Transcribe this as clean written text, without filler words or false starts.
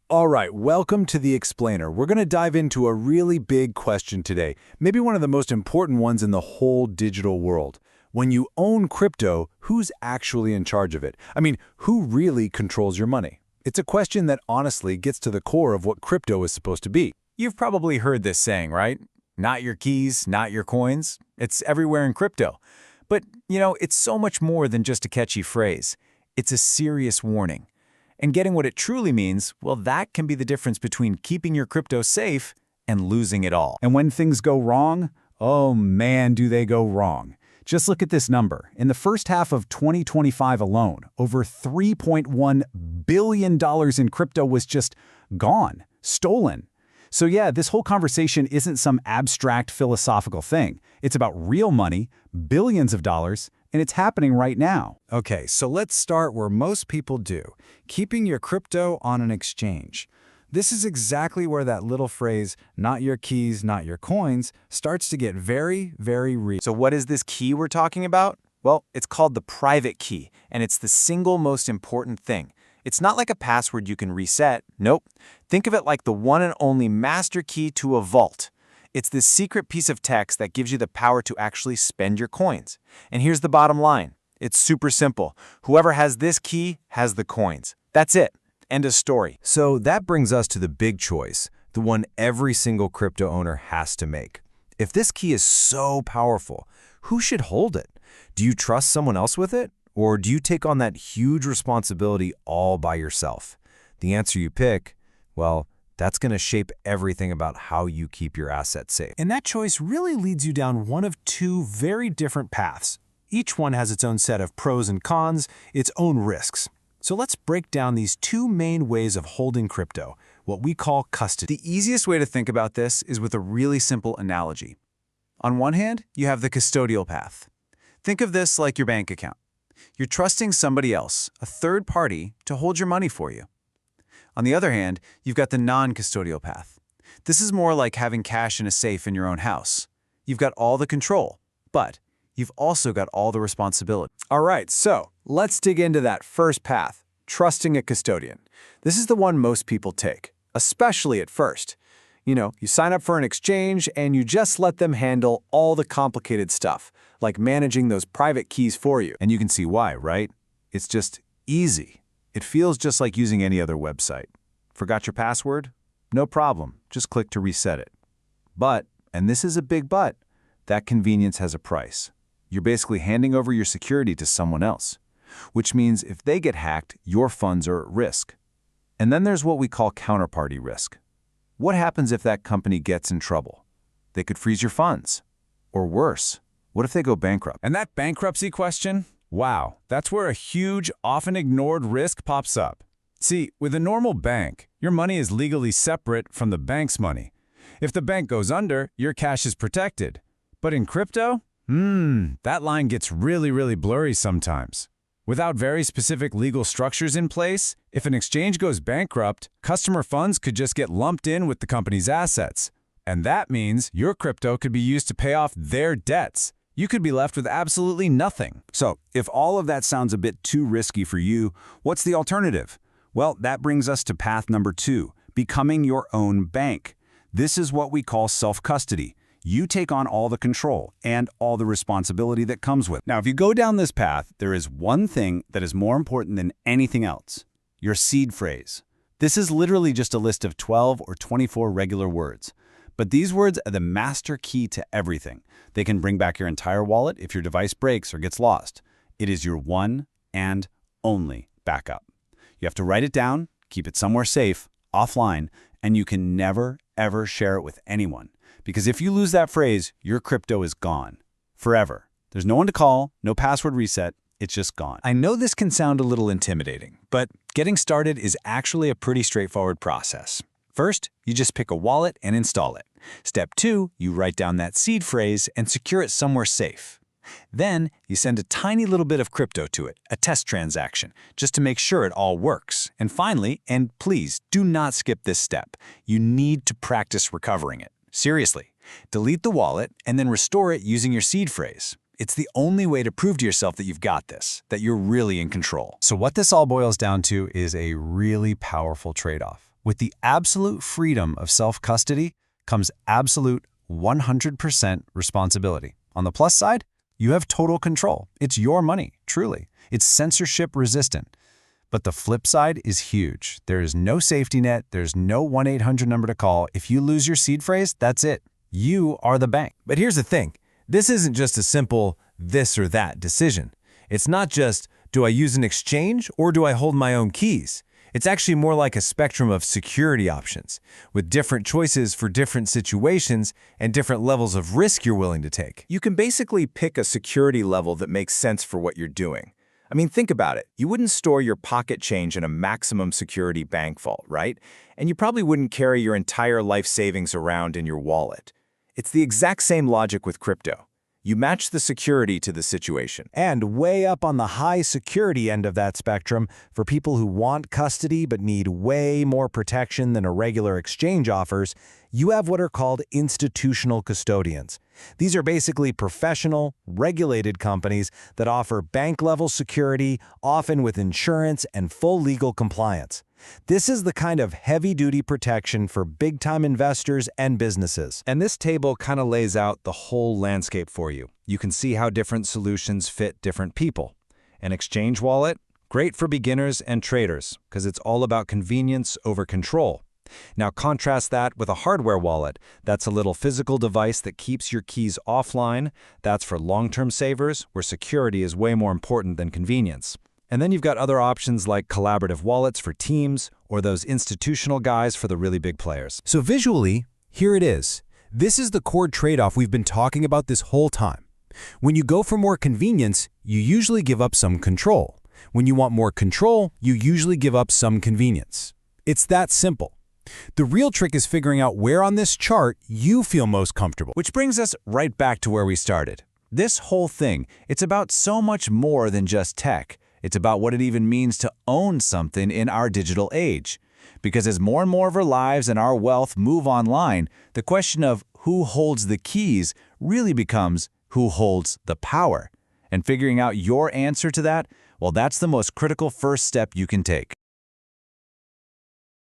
All right, welcome to The Explainer. We're going to dive into a really big question today, maybe one of the most important ones in the whole digital world. When you own crypto, who's actually in charge of it? I mean, who really controls your money? It's a question that honestly gets to the core of what crypto is supposed to be. You've probably heard this saying, right? Not your keys, not your coins. It's everywhere in crypto. But, it's so much more than just a catchy phrase. It's a serious warning. And getting what it truly means, well, that can be the difference between keeping your crypto safe and losing it all. And when things go wrong, oh man, do they go wrong. Just look at this number. In the first half of 2025 alone, over $3.1 billion in crypto was just gone, stolen. So yeah, this whole conversation isn't some abstract philosophical thing. It's about real money, billions of dollars, and it's happening right now. Okay, so let's start where most people do, keeping your crypto on an exchange. This is exactly where that little phrase, not your keys, not your coins, starts to get very, very real. So what is this key we're talking about? Well, it's called the private key, and it's the single most important thing. It's not like a password you can reset. Nope. Think of it like the one and only master key to a vault. It's this secret piece of text that gives you the power to actually spend your coins. And here's the bottom line. It's super simple. Whoever has this key has the coins. That's it. End of story. So that brings us to the big choice, the one every single crypto owner has to make. If this key is so powerful, who should hold it? Do you trust someone else with it? Or do you take on that huge responsibility all by yourself? The answer you pick, well, that's going to shape everything about how you keep your assets safe. And that choice really leads you down one of two very different paths. Each one has its own set of pros and cons, its own risks. So let's break down these two main ways of holding crypto, what we call custody. The easiest way to think about this is with a really simple analogy. On one hand, you have the custodial path. Think of this like your bank account. You're trusting somebody else, a third party, to hold your money for you. On the other hand, you've got the non-custodial path. This is more like having cash in a safe in your own house. You've got all the control, but you've also got all the responsibility. All right, so let's dig into that first path, trusting a custodian. This is the one most people take, especially at first. You sign up for an exchange and you just let them handle all the complicated stuff, like managing those private keys for you. And you can see why, right? It's just easy. It feels just like using any other website. Forgot your password? No problem. Just click to reset it. But, and this is a big but, that convenience has a price. You're basically handing over your security to someone else, which means if they get hacked, your funds are at risk. And then there's what we call counterparty risk. What happens if that company gets in trouble? They could freeze your funds. Or worse, what if they go bankrupt? And that bankruptcy question? Wow, that's where a huge, often ignored risk pops up. See, with a normal bank, your money is legally separate from the bank's money. If the bank goes under, your cash is protected. But in crypto? That line gets really blurry sometimes. Without very specific legal structures in place, if an exchange goes bankrupt, customer funds could just get lumped in with the company's assets. And that means your crypto could be used to pay off their debts. You could be left with absolutely nothing. So, if all of that sounds a bit too risky for you, what's the alternative? Well, that brings us to path number 2, becoming your own bank. This is what we call self-custody. You take on all the control and all the responsibility that comes with it. Now, if you go down this path, there is one thing that is more important than anything else: your seed phrase. This is literally just a list of 12 or 24 regular words. But these words are the master key to everything. They can bring back your entire wallet if your device breaks or gets lost. It is your one and only backup. You have to write it down, keep it somewhere safe, offline, and you can never, ever share it with anyone. Because if you lose that phrase, your crypto is gone. Forever. There's no one to call, no password reset, it's just gone. I know this can sound a little intimidating, but getting started is actually a pretty straightforward process. First, you just pick a wallet and install it. Step 2, you write down that seed phrase and secure it somewhere safe. Then, you send a tiny little bit of crypto to it, a test transaction, just to make sure it all works. And finally, and please do not skip this step, you need to practice recovering it. Seriously, delete the wallet and then restore it using your seed phrase. It's the only way to prove to yourself that you've got this, that you're really in control. So what this all boils down to is a really powerful trade-off. With the absolute freedom of self-custody comes absolute 100% responsibility. On the plus side, you have total control. It's your money, truly. It's censorship resistant. But the flip side is huge. There is no safety net. There's no 1-800 number to call. If you lose your seed phrase, that's it. You are the bank. But here's the thing. This isn't just a simple this or that decision. It's not just, do I use an exchange or do I hold my own keys? It's actually more like a spectrum of security options, with different choices for different situations and different levels of risk you're willing to take. You can basically pick a security level that makes sense for what you're doing. I mean, think about it. You wouldn't store your pocket change in a maximum security bank vault, right? And you probably wouldn't carry your entire life savings around in your wallet. It's the exact same logic with crypto. You match the security to the situation. And way up on the high security end of that spectrum, for people who want custody but need way more protection than a regular exchange offers, you have what are called institutional custodians. These are basically professional, regulated companies that offer bank-level security, often with insurance and full legal compliance. This is the kind of heavy-duty protection for big-time investors and businesses. And this table kind of lays out the whole landscape for you. You can see how different solutions fit different people. An exchange wallet, great for beginners and traders, because it's all about convenience over control. Now contrast that with a hardware wallet. That's a little physical device that keeps your keys offline. That's for long-term savers, where security is way more important than convenience. And then you've got other options like collaborative wallets for teams, or those institutional guys for the really big players. So visually, here it is. This is the core trade-off we've been talking about this whole time. When you go for more convenience, you usually give up some control. When you want more control, you usually give up some convenience. It's that simple. The real trick is figuring out where on this chart you feel most comfortable. Which brings us right back to where we started. This whole thing, it's about so much more than just tech. It's about what it even means to own something in our digital age. Because as more and more of our lives and our wealth move online, the question of who holds the keys really becomes who holds the power. And figuring out your answer to that, well, that's the most critical first step you can take.